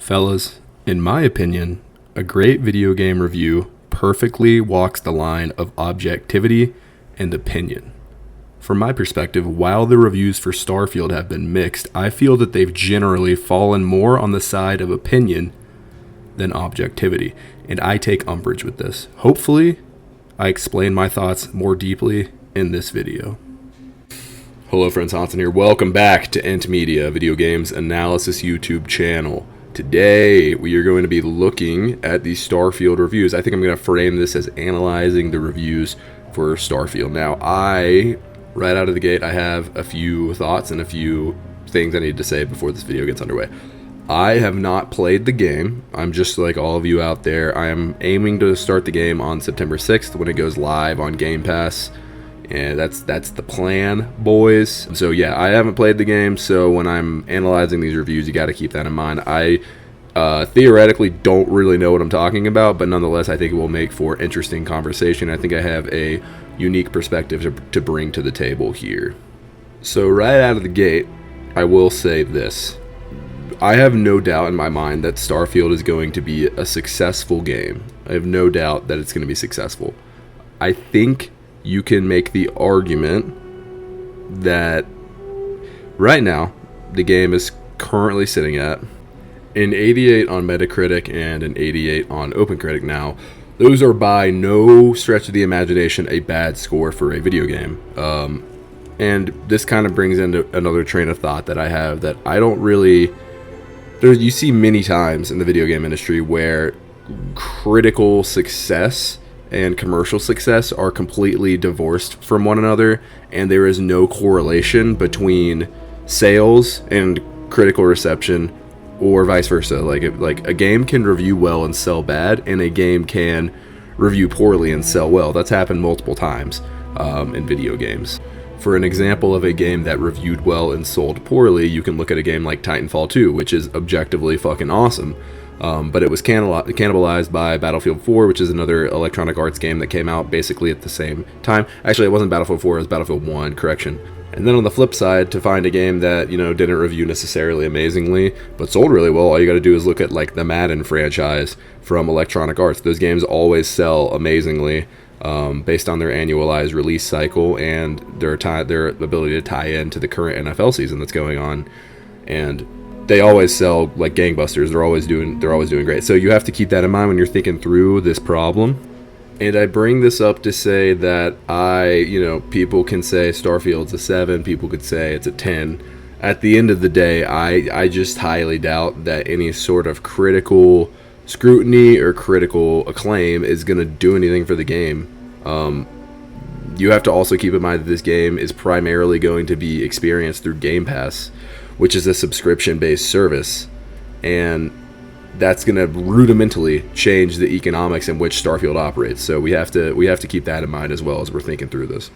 Fellas, in my opinion, a great video game review perfectly walks the line of objectivity and opinion. From my perspective, while the reviews for Starfield have been mixed, I feel that they've generally fallen more on the side of opinion than objectivity, and I take umbrage with this. Hopefully, I explain my thoughts more deeply in this video. Hello friends, Hansen here. Welcome back to Ent Media, video games analysis YouTube channel. Today, we are going to be looking at the Starfield reviews. I think I'm going to frame this as analyzing the reviews for Starfield. Now, right out of the gate, I have a few thoughts and a few things I need to say before this video gets underway. I have not played the game. I'm just like all of you out there. I am aiming to start the game on September 6th when it goes live on Game Pass. And that's the plan, boys. So yeah, I haven't played the game, so when I'm analyzing these reviews, you got to keep that in mind. I theoretically don't really know what I'm talking about, but nonetheless, I think it will make for interesting conversation. I think I have a unique perspective to bring to the table here. So right out of the gate, I will say this. I have no doubt in my mind that Starfield is going to be a successful game. I have no doubt that it's going to be successful. I think you can make the argument that right now the game is currently sitting at an 88 on Metacritic and an 88 on OpenCritic. Now, those are by no stretch of the imagination a bad score for a video game. And this kind of brings into another train of thought that I have that I don't really... You see many times in the video game industry where critical success and commercial success are completely divorced from one another, and there is no correlation between sales and critical reception, or vice versa. Like a game can review well and sell bad, and a game can review poorly and sell well. That's happened multiple times in video games. For an example of a game that reviewed well and sold poorly, you can look at a game like Titanfall 2, which is objectively fucking awesome. But it was cannibalized by Battlefield 4, which is another Electronic Arts game that came out basically at the same time. Actually, it wasn't Battlefield 4, it was Battlefield 1, correction. And then on the flip side, to find a game that, didn't review necessarily amazingly, but sold really well, all you gotta do is look at like the Madden franchise from Electronic Arts. Those games always sell amazingly based on their annualized release cycle and their ability to tie into the current NFL season that's going on. And they always sell like gangbusters. They're always doing great. So you have to keep that in mind when you're thinking through this problem. And I bring this up to say that people can say Starfield's a 7, people could say it's a 10. At the end of the day, I just highly doubt that any sort of critical scrutiny or critical acclaim is going to do anything for the game. You have to also keep in mind that this game is primarily going to be experienced through Game Pass, which is a subscription-based service, and that's going to rudimentally change the economics in which Starfield operates. So we have to keep that in mind as well as we're thinking through this.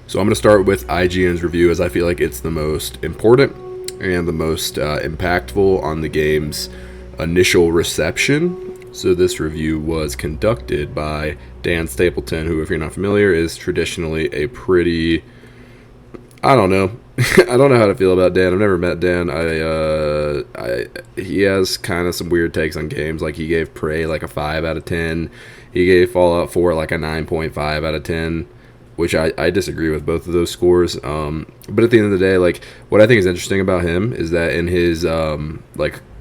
So I'm going to start with IGN's review, as I feel like it's the most important and the most impactful on the game's initial reception. So this review was conducted by Dan Stapleton, who, if you're not familiar, is traditionally a pretty... I don't know how to feel about Dan. I've never met Dan. He has kind of some weird takes on games. Like, he gave Prey like a 5 out of 10. He gave Fallout 4 like a 9.5 out of 10, which I disagree with both of those scores. But at the end of the day, like, what I think is interesting about him is that in his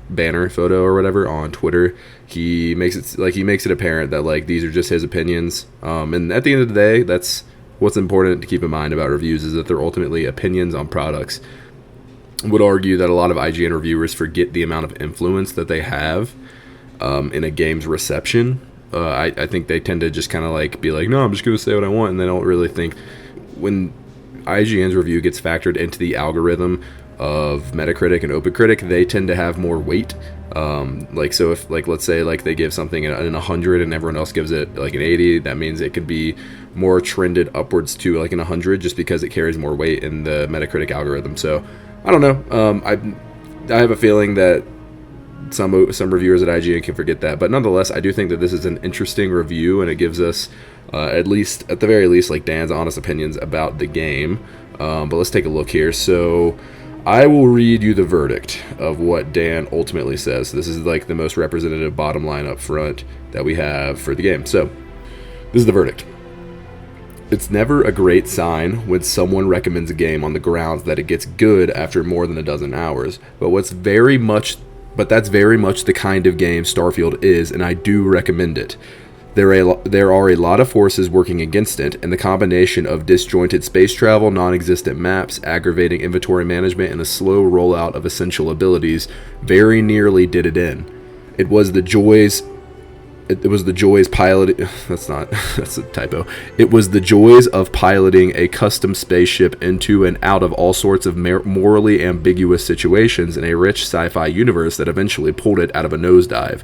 banner photo or whatever on Twitter, he makes it apparent that like these are just his opinions. And at the end of the day, that's what's important to keep in mind about reviews, is that they're ultimately opinions on products. I would argue that a lot of IGN reviewers forget the amount of influence that they have in a game's reception. I think they tend to just kind of like be like, no, I'm just going to say what I want, and they don't really think. When IGN's review gets factored into the algorithm of Metacritic and OpenCritic, they tend to have more weight. So if let's say they give something an 100 and everyone else gives it like an 80, that means it could be more trended upwards to like an 100 just because it carries more weight in the Metacritic algorithm. So I don't know. I have a feeling that some reviewers at IGN can forget that, but nonetheless, I do think that this is an interesting review, and it gives us at the very least like Dan's honest opinions about the game. But let's take a look here. So I will read you the verdict of what Dan ultimately says. This is like the most representative bottom line up front that we have for the game. So, this is the verdict. It's never a great sign when someone recommends a game on the grounds that it gets good after more than a dozen hours, but that's very much the kind of game Starfield is, and I do recommend it. There are a lot of forces working against it, and the combination of disjointed space travel, non-existent maps, aggravating inventory management, and a slow rollout of essential abilities very nearly did it in. It was the joys piloting. That's a typo. It was the joys of piloting a custom spaceship into and out of all sorts of morally ambiguous situations in a rich sci-fi universe that eventually pulled it out of a nosedive.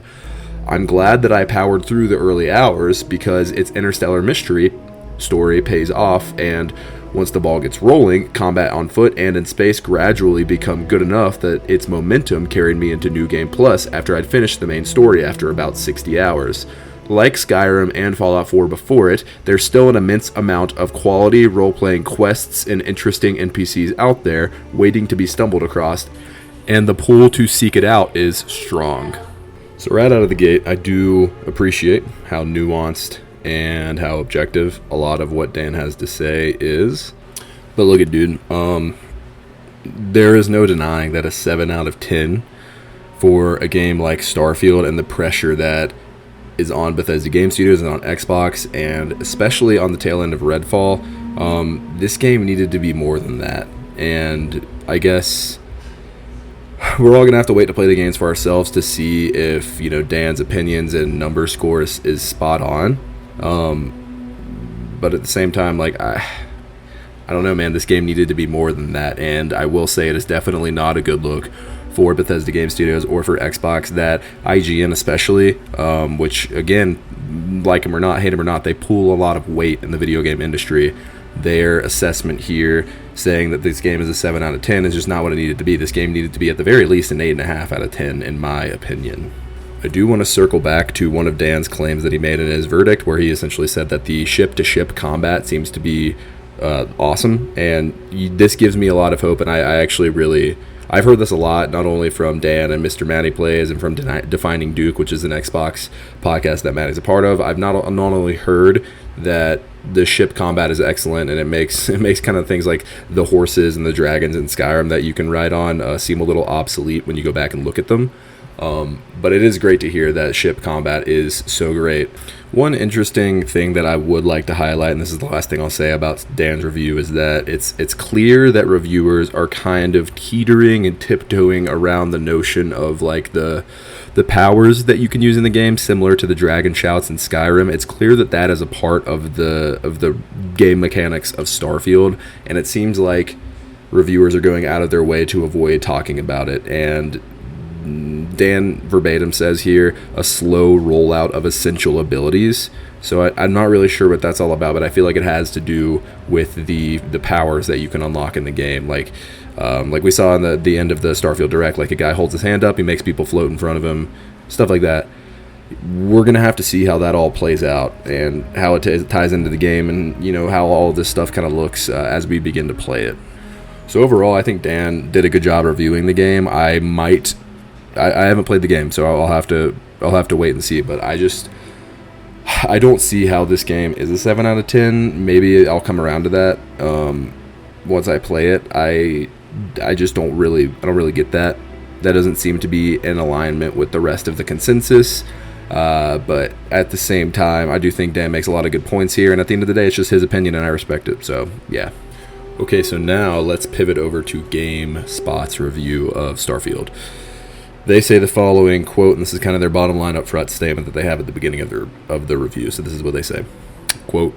I'm glad that I powered through the early hours because its interstellar mystery story pays off, and once the ball gets rolling, combat on foot and in space gradually become good enough that its momentum carried me into New Game Plus after I'd finished the main story after about 60 hours. Like Skyrim and Fallout 4 before it, there's still an immense amount of quality role-playing quests and interesting NPCs out there waiting to be stumbled across, and the pull to seek it out is strong. So right out of the gate, I do appreciate how nuanced and how objective a lot of what Dan has to say is. But look at dude, there is no denying that a 7 out of 10 for a game like Starfield and the pressure that is on Bethesda Game Studios and on Xbox, and especially on the tail end of Redfall, this game needed to be more than that. And I guess we're all going to have to wait to play the games for ourselves to see if, Dan's opinions and number scores is spot on. But at the same time, I don't know, man, this game needed to be more than that. And I will say it is definitely not a good look for Bethesda Game Studios or for Xbox that IGN especially, which again, like them or not, hate them or not, they pull a lot of weight in the video game industry. Their assessment here saying that this game is a 7 out of 10 is just not what it needed to be. This game needed to be at the very least an 8.5 out of 10 in my opinion. I do want to circle back to one of Dan's claims that he made in his verdict, where he essentially said that the ship-to-ship combat seems to be awesome, and this gives me a lot of hope, and I actually really... I've heard this a lot, not only from Dan and Mr. Matty Plays and from Defining Duke, which is an Xbox podcast that Matty's a part of. I've not only heard that the ship combat is excellent, and it makes kind of things like the horses and the dragons in Skyrim that you can ride on seem a little obsolete when you go back and look at them. But it is great to hear that ship combat is so great. One interesting thing that I would like to highlight, and this is the last thing I'll say about Dan's review, is that it's clear that reviewers are kind of teetering and tiptoeing around the notion of the powers that you can use in the game, similar to the dragon shouts in Skyrim. It's clear that that is a part of the game mechanics of Starfield, and it seems like reviewers are going out of their way to avoid talking about it. And Dan verbatim says here, a slow rollout of essential abilities. So I'm not really sure what that's all about, but I feel like it has to do with the powers that you can unlock in the game. Like we saw in the end of the Starfield Direct, like a guy holds his hand up, he makes people float in front of him, stuff like that. We're going to have to see how that all plays out and how it ties into the game, and how all of this stuff kind of looks as we begin to play it. So overall, I think Dan did a good job reviewing the game. I haven't played the game, so I'll have to wait and see. But I don't see how this game is a 7 out of 10. Maybe I'll come around to that once I play it. I just don't really get that. That doesn't seem to be in alignment with the rest of the consensus. But at the same time, I do think Dan makes a lot of good points here. And at the end of the day, it's just his opinion, and I respect it. So yeah. Okay, so now let's pivot over to GameSpot's review of Starfield. They say the following, quote, and this is kind of their bottom line up front statement that they have at the beginning of the review. So this is what they say. Quote,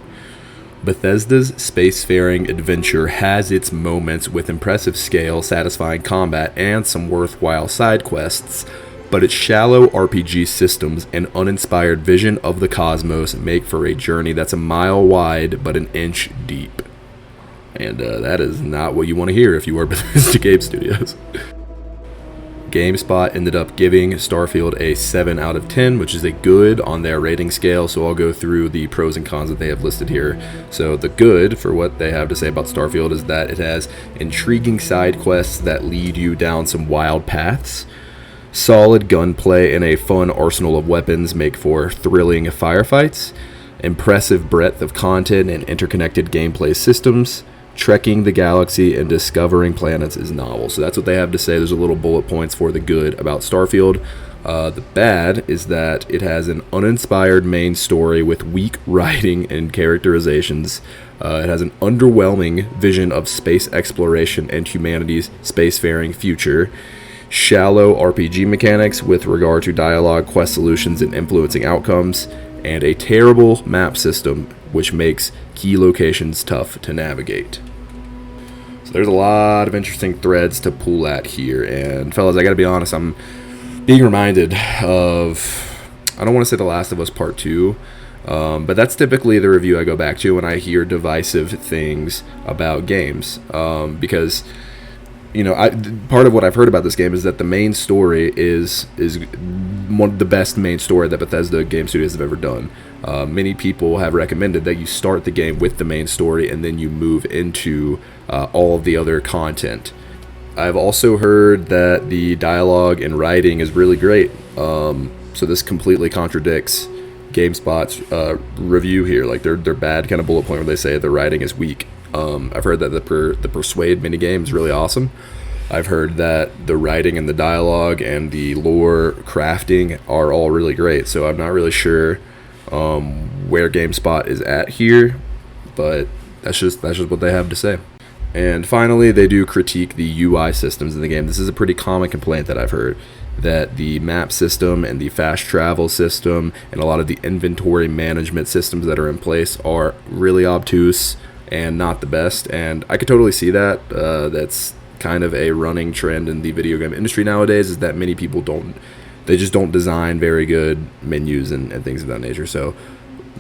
Bethesda's spacefaring adventure has its moments with impressive scale, satisfying combat, and some worthwhile side quests, but its shallow RPG systems and uninspired vision of the cosmos make for a journey that's a mile wide but an inch deep. And that is not what you want to hear if you are Bethesda Game Studios. GameSpot ended up giving Starfield a 7 out of 10, which is a good on their rating scale. So I'll go through the pros and cons that they have listed here. So the good for what they have to say about Starfield is that it has intriguing side quests that lead you down some wild paths. Solid gunplay and a fun arsenal of weapons make for thrilling firefights. Impressive breadth of content and interconnected gameplay systems. Trekking the galaxy and discovering planets is novel. So that's what they have to say. There's a little bullet points for the good about Starfield. The bad is that it has an uninspired main story with weak writing and characterizations. It has an underwhelming vision of space exploration and humanity's spacefaring future. Shallow RPG mechanics with regard to dialogue, quest solutions, and influencing outcomes. And a terrible map system which makes key locations tough to navigate. So there's a lot of interesting threads to pull at here, and fellas, I gotta be honest, I'm being reminded of, I don't want to say The Last of Us Part 2, but that's typically the review I go back to when I hear divisive things about games, because part of what I've heard about this game is that the main story is one of the best main story that Bethesda game studios have ever done. Many people have recommended that you start the game with the main story and then you move into all of the other content. I've also heard that the dialogue and writing is really great. So this completely contradicts GameSpot's review here. Like their bad kind of bullet point where they say the writing is weak. I've heard that the Persuade minigame is really awesome. I've heard that the writing and the dialogue and the lore crafting are all really great. So I'm not really sure where GameSpot is at here, but that's just what they have to say. And finally, they do critique the UI systems in the game. This is a pretty common complaint that I've heard, that the map system and the fast travel system and a lot of the inventory management systems that are in place are really obtuse and not the best. And I could totally see that. That's kind of a running trend in the video game industry nowadays, is that many people just don't design very good menus and things of that nature. So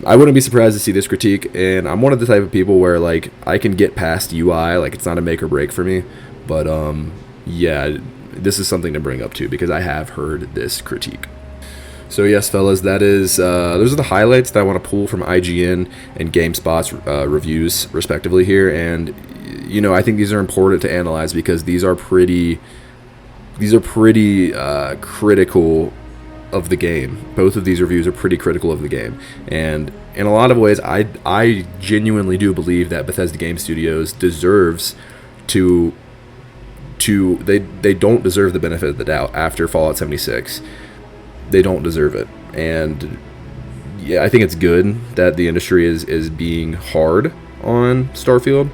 I wouldn't be surprised to see this critique, and I'm one of the type of people where like I can get past UI, like it's not a make or break for me, but yeah, this is something to bring up too because I have heard this critique. So yes, fellas, that is those are the highlights that I want to pull from IGN and GameSpot's reviews respectively here, and I think these are important to analyze because these are pretty critical of the game. Both of these reviews are pretty critical of the game, and in a lot of ways I genuinely do believe that Bethesda Game Studios deserves they don't deserve the benefit of the doubt after Fallout 76. They don't deserve it, and yeah, I think it's good that the industry is being hard on Starfield,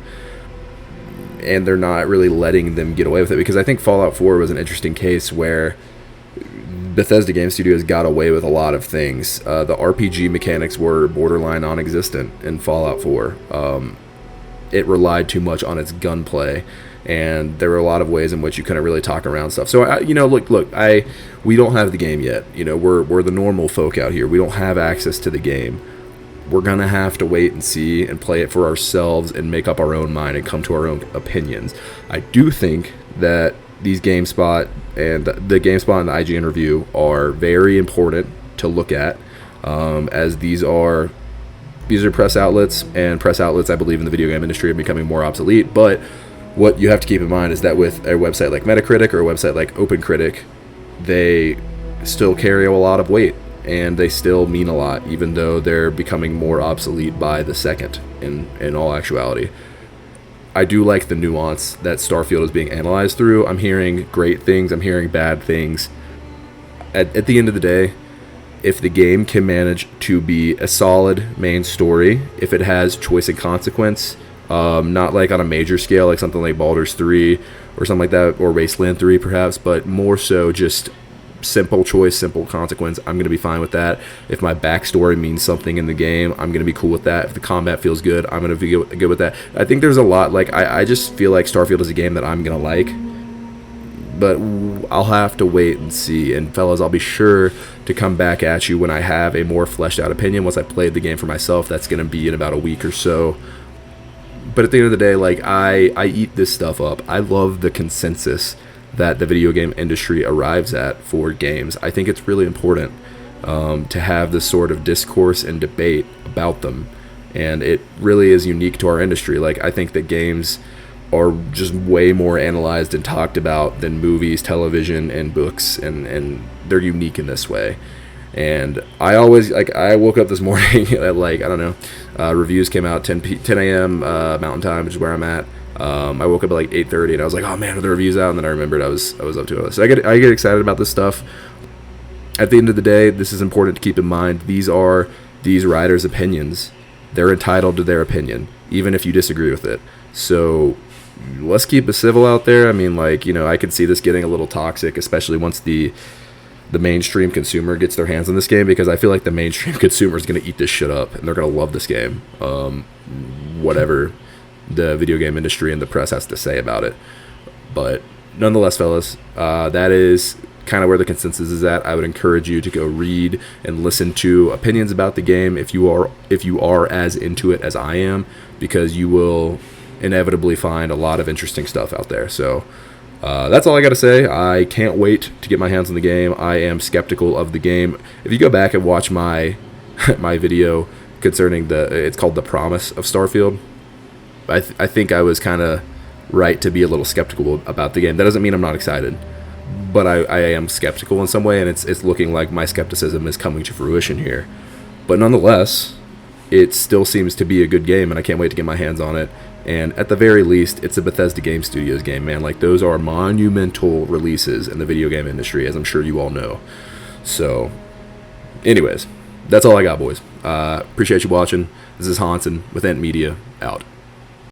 and they're not really letting them get away with it, because I think Fallout 4 was an interesting case where Bethesda Game Studios got away with a lot of things. The RPG mechanics were borderline non-existent in Fallout 4. It relied too much on its gunplay, and there were a lot of ways in which you couldn't really talk around stuff. So, we don't have the game yet. We're the normal folk out here. We don't have access to the game. We're going to have to wait and see and play it for ourselves and make up our own mind and come to our own opinions. I do think that these GameSpot and the IGN review are very important to look at, as these are press outlets, and press outlets, I believe, in the video game industry are becoming more obsolete. But what you have to keep in mind is that with a website like Metacritic or a website like OpenCritic, they still carry a lot of weight, and they still mean a lot, even though they're becoming more obsolete by the second in all actuality. I do like the nuance that Starfield is being analyzed through. I'm hearing great things, I'm hearing bad things. At the end of the day, if the game can manage to be a solid main story, if it has choice and consequence, not like on a major scale like something like Baldur's 3 or something like that, or Wasteland 3 perhaps, but more so just simple choice, simple consequence, I'm going to be fine with that. If my backstory means something in the game, I'm going to be cool with that. If the combat feels good, I'm going to be good with that. I think there's a lot, like, I just feel like Starfield is a game that I'm going to like, but I'll have to wait and see. And fellas, I'll be sure to come back at you when I have a more fleshed out opinion. Once I played the game for myself, that's going to be in about a week or so. But at the end of the day, like, I eat this stuff up. I love the consensus that the video game industry arrives at for games. I think it's really important to have this sort of discourse and debate about them, and it really is unique to our industry. Like, I think that games are just way more analyzed and talked about than movies, television, and books, and they're unique in this way. And I always, like, I woke up this morning at, like, I don't know, reviews came out 10 a.m. Mountain Time, which is where I'm at. I woke up at like 8:30, and I was like, oh man, are the reviews out? And then I remembered I was up to it. So I get excited about this stuff. At the end of the day, this is important to keep in mind. These are these writers' opinions. They're entitled to their opinion, even if you disagree with it. So let's keep it civil out there. I mean, like, you know, I could see this getting a little toxic, especially once the mainstream consumer gets their hands on this game, because I feel like the mainstream consumer is going to eat this shit up, and they're going to love this game, whatever the video game industry and the press has to say about it. But nonetheless, fellas, that is kind of where the consensus is at. I would encourage you to go read and listen to opinions about the game if you are as into it as I am, because you will inevitably find a lot of interesting stuff out there. So that's all I got to say. I can't wait to get my hands on the game. I am skeptical of the game. If you go back and watch my my video concerning it's called The Promise of Starfield, I think I was kind of right to be a little skeptical about the game. That doesn't mean I'm not excited, but I am skeptical in some way, and it's looking like my skepticism is coming to fruition here. But nonetheless, it still seems to be a good game, and I can't wait to get my hands on it. And at the very least, it's a Bethesda Game Studios game, man. Like, those are monumental releases in the video game industry, as I'm sure you all know. So, anyways, that's all I got, boys. Appreciate you watching. This is Hansen with Ent Media, out.